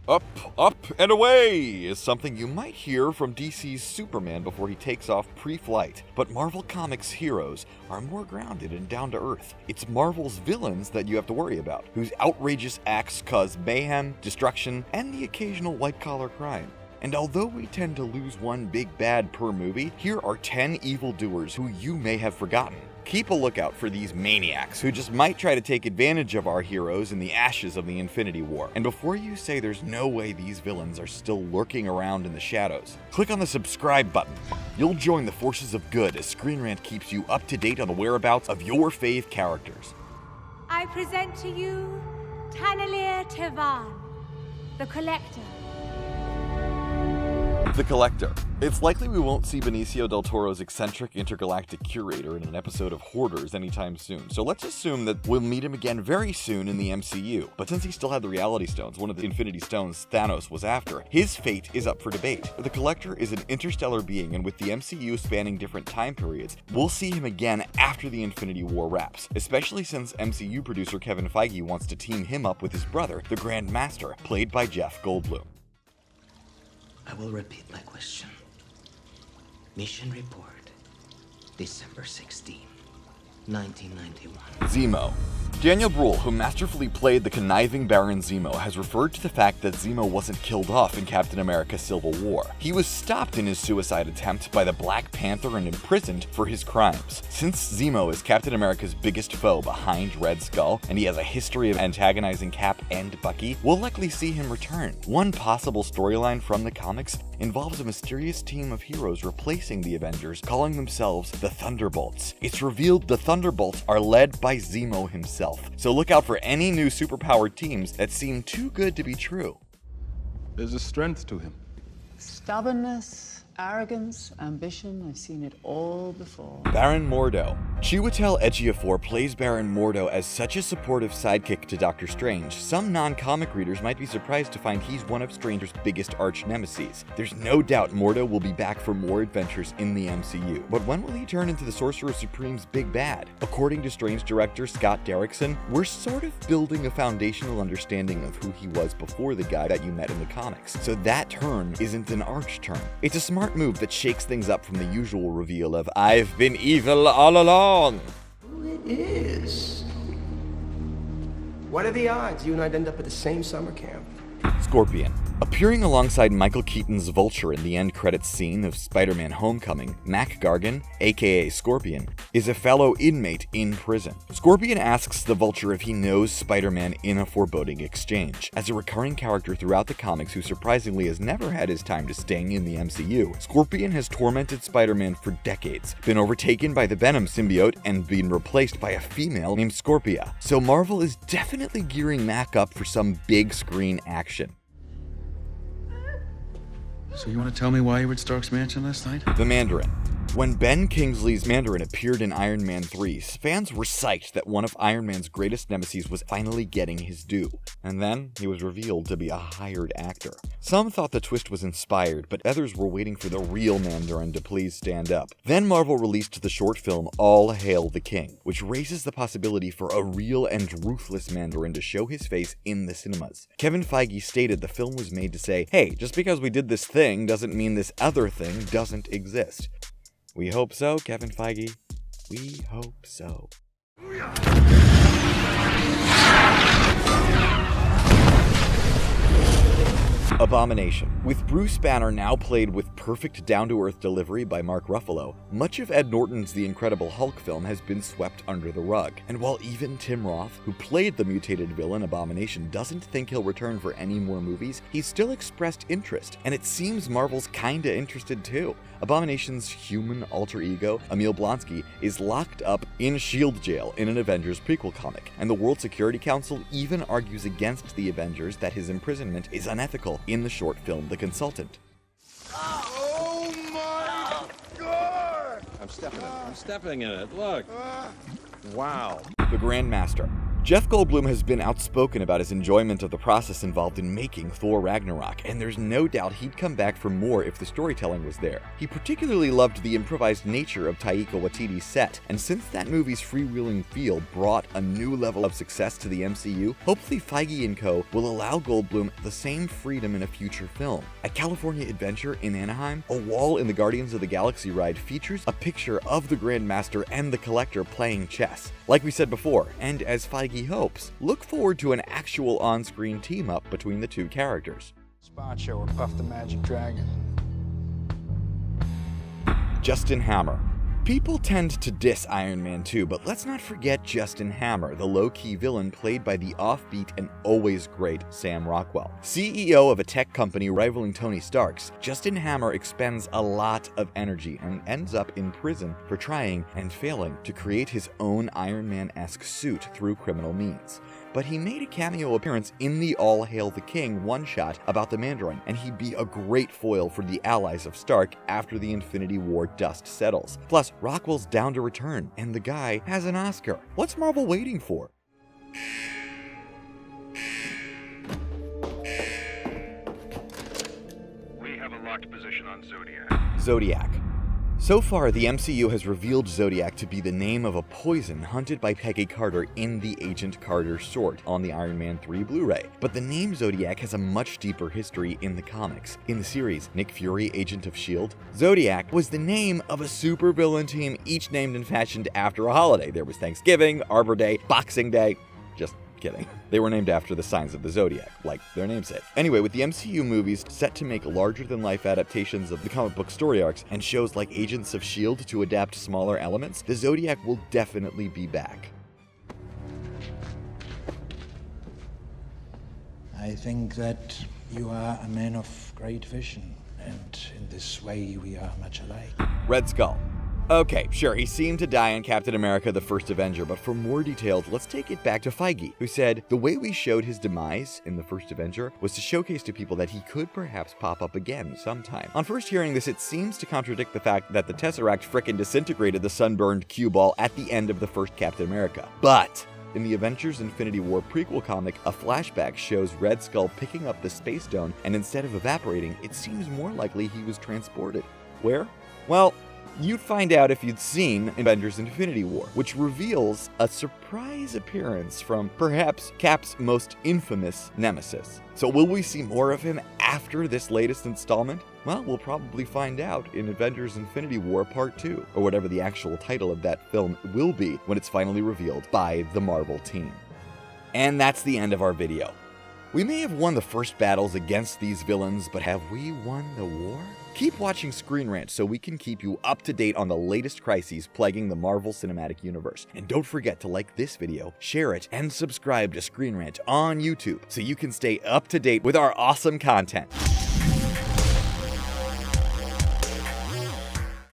Up, up, and away is something you might hear from DC's Superman before he takes off pre-flight. But Marvel Comics' heroes are more grounded and down to earth. It's Marvel's villains that you have to worry about, whose outrageous acts cause mayhem, destruction, and the occasional white-collar crime. And although we tend to lose one big bad per movie, here are 10 evildoers who you may have forgotten. Keep a lookout for these maniacs who just might try to take advantage of our heroes in the ashes of the Infinity War. And before you say there's no way these villains are still lurking around in the shadows, click on the subscribe button. You'll join the forces of good as Screen Rant keeps you up to date on the whereabouts of your fave characters. I present to you Tanelier Tevan, the Collector. The Collector. It's likely we won't see Benicio del Toro's eccentric intergalactic curator in an episode of Hoarders anytime soon, so let's assume that we'll meet him again very soon in the MCU. But since he still had the Reality Stones, one of the Infinity Stones Thanos was after, his fate is up for debate. The Collector is an interstellar being, and with the MCU spanning different time periods, we'll see him again after the Infinity War wraps, especially since MCU producer Kevin Feige wants to team him up with his brother, the Grandmaster, played by Jeff Goldblum. I will repeat my question. Mission report, December 16, 1991. Zemo. Daniel Bruhl, who masterfully played the conniving Baron Zemo, has referred to the fact that Zemo wasn't killed off in Captain America Civil War. He was stopped in his suicide attempt by the Black Panther and imprisoned for his crimes. Since Zemo is Captain America's biggest foe behind Red Skull, and he has a history of antagonizing Cap and Bucky, we'll likely see him return. One possible storyline from the comics involves a mysterious team of heroes replacing the Avengers, calling themselves the Thunderbolts. It's revealed the Thunderbolts are led by Zemo himself, so look out for any new superpowered teams that seem too good to be true. There's a strength to him. Stubbornness, arrogance, ambition, I've seen it all before. Baron Mordo. Chiwetel Ejiofor plays Baron Mordo as such a supportive sidekick to Doctor Strange. Some non-comic readers might be surprised to find he's one of Stranger's biggest arch-nemeses. There's no doubt Mordo will be back for more adventures in the MCU, but when will he turn into the Sorcerer Supreme's big bad? According to Strange director Scott Derrickson, we're sort of building a foundational understanding of who he was before the guy that you met in the comics, so that turn isn't an arch turn. It's a smart move that shakes things up from the usual reveal of "I've been evil all along." Who it is? What are the odds you and I'd end up at the same summer camp? Scorpion. Appearing alongside Michael Keaton's Vulture in the end credits scene of Spider-Man Homecoming, Mac Gargan, aka Scorpion, is a fellow inmate in prison. Scorpion asks the Vulture if he knows Spider-Man in a foreboding exchange. As a recurring character throughout the comics who surprisingly has never had his time to sting in the MCU, Scorpion has tormented Spider-Man for decades, been overtaken by the Venom symbiote, and been replaced by a female named Scorpia. So Marvel is definitely gearing Mac up for some big screen action. So you want to tell me why you were at Stark's mansion last night? The Mandarin. When Ben Kingsley's Mandarin appeared in Iron Man 3, fans were psyched that one of Iron Man's greatest nemeses was finally getting his due. And then, he was revealed to be a hired actor. Some thought the twist was inspired, but others were waiting for the real Mandarin to please stand up. Then Marvel released the short film All Hail the King, which raises the possibility for a real and ruthless Mandarin to show his face in the cinemas. Kevin Feige stated the film was made to say, hey, just because we did this thing doesn't mean this other thing doesn't exist. We hope so, Kevin Feige. We hope so. Abomination. With Bruce Banner now played with perfect down-to-earth delivery by Mark Ruffalo, much of Ed Norton's The Incredible Hulk film has been swept under the rug. And while even Tim Roth, who played the mutated villain Abomination, doesn't think he'll return for any more movies, he's still expressed interest, and it seems Marvel's kinda interested too. Abomination's human alter ego, Emil Blonsky, is locked up in S.H.I.E.L.D. jail in an Avengers prequel comic, and the World Security Council even argues against the Avengers that his imprisonment is unethical in the short film The Consultant. Oh my God! I'm stepping in it. Look. Wow. The Grandmaster. Jeff Goldblum has been outspoken about his enjoyment of the process involved in making Thor Ragnarok, and there's no doubt he'd come back for more if the storytelling was there. He particularly loved the improvised nature of Taika Waititi's set, and since that movie's freewheeling feel brought a new level of success to the MCU, hopefully Feige and co. will allow Goldblum the same freedom in a future film. At California Adventure in Anaheim, a wall in the Guardians of the Galaxy ride features a picture of the Grandmaster and the Collector playing chess. Like we said before, and as Feige hopes, look forward to an actual on-screen team-up between the two characters. Spot show or Puff the Magic Dragon. Justin Hammer. People tend to diss Iron Man 2, but let's not forget Justin Hammer, the low-key villain played by the offbeat and always great Sam Rockwell. CEO of a tech company rivaling Tony Stark's, Justin Hammer expends a lot of energy and ends up in prison for trying and failing to create his own Iron Man-esque suit through criminal means. But he made a cameo appearance in the All Hail the King one-shot about the Mandarin, and he'd be a great foil for the allies of Stark after the Infinity War dust settles. Plus, Rockwell's down to return, and the guy has an Oscar. What's Marvel waiting for? We have a locked position on Zodiac. Zodiac. So far, the MCU has revealed Zodiac to be the name of a poison hunted by Peggy Carter in the Agent Carter sword on the Iron Man 3 Blu-ray. But the name Zodiac has a much deeper history in the comics. In the series, Nick Fury, Agent of S.H.I.E.L.D., Zodiac was the name of a supervillain team, each named and fashioned after a holiday. There was Thanksgiving, Arbor Day, Boxing Day. Just kidding. They were named after the signs of the Zodiac, like their namesake. Anyway, with the MCU movies set to make larger-than-life adaptations of the comic book story arcs and shows like Agents of S.H.I.E.L.D. to adapt smaller elements, the Zodiac will definitely be back. I think that you are a man of great vision, and in this way we are much alike. Red Skull. Okay, sure, he seemed to die in Captain America the First Avenger, but for more details, let's take it back to Feige, who said, "The way we showed his demise in the First Avenger was to showcase to people that he could perhaps pop up again sometime." On first hearing this, it seems to contradict the fact that the Tesseract frickin' disintegrated the sunburned cue ball at the end of the first Captain America. But in the Avengers Infinity War prequel comic, a flashback shows Red Skull picking up the Space Stone, and instead of evaporating, it seems more likely he was transported. Where? Well, you'd find out if you'd seen Avengers Infinity War, which reveals a surprise appearance from perhaps Cap's most infamous nemesis. So will we see more of him after this latest installment? Well, we'll probably find out in Avengers Infinity War Part 2, or whatever the actual title of that film will be when it's finally revealed by the Marvel team. And that's the end of our video. We may have won the first battles against these villains, but have we won the war? Keep watching Screen Rant so we can keep you up to date on the latest crises plaguing the Marvel Cinematic Universe. And don't forget to like this video, share it, and subscribe to Screen Rant on YouTube so you can stay up to date with our awesome content.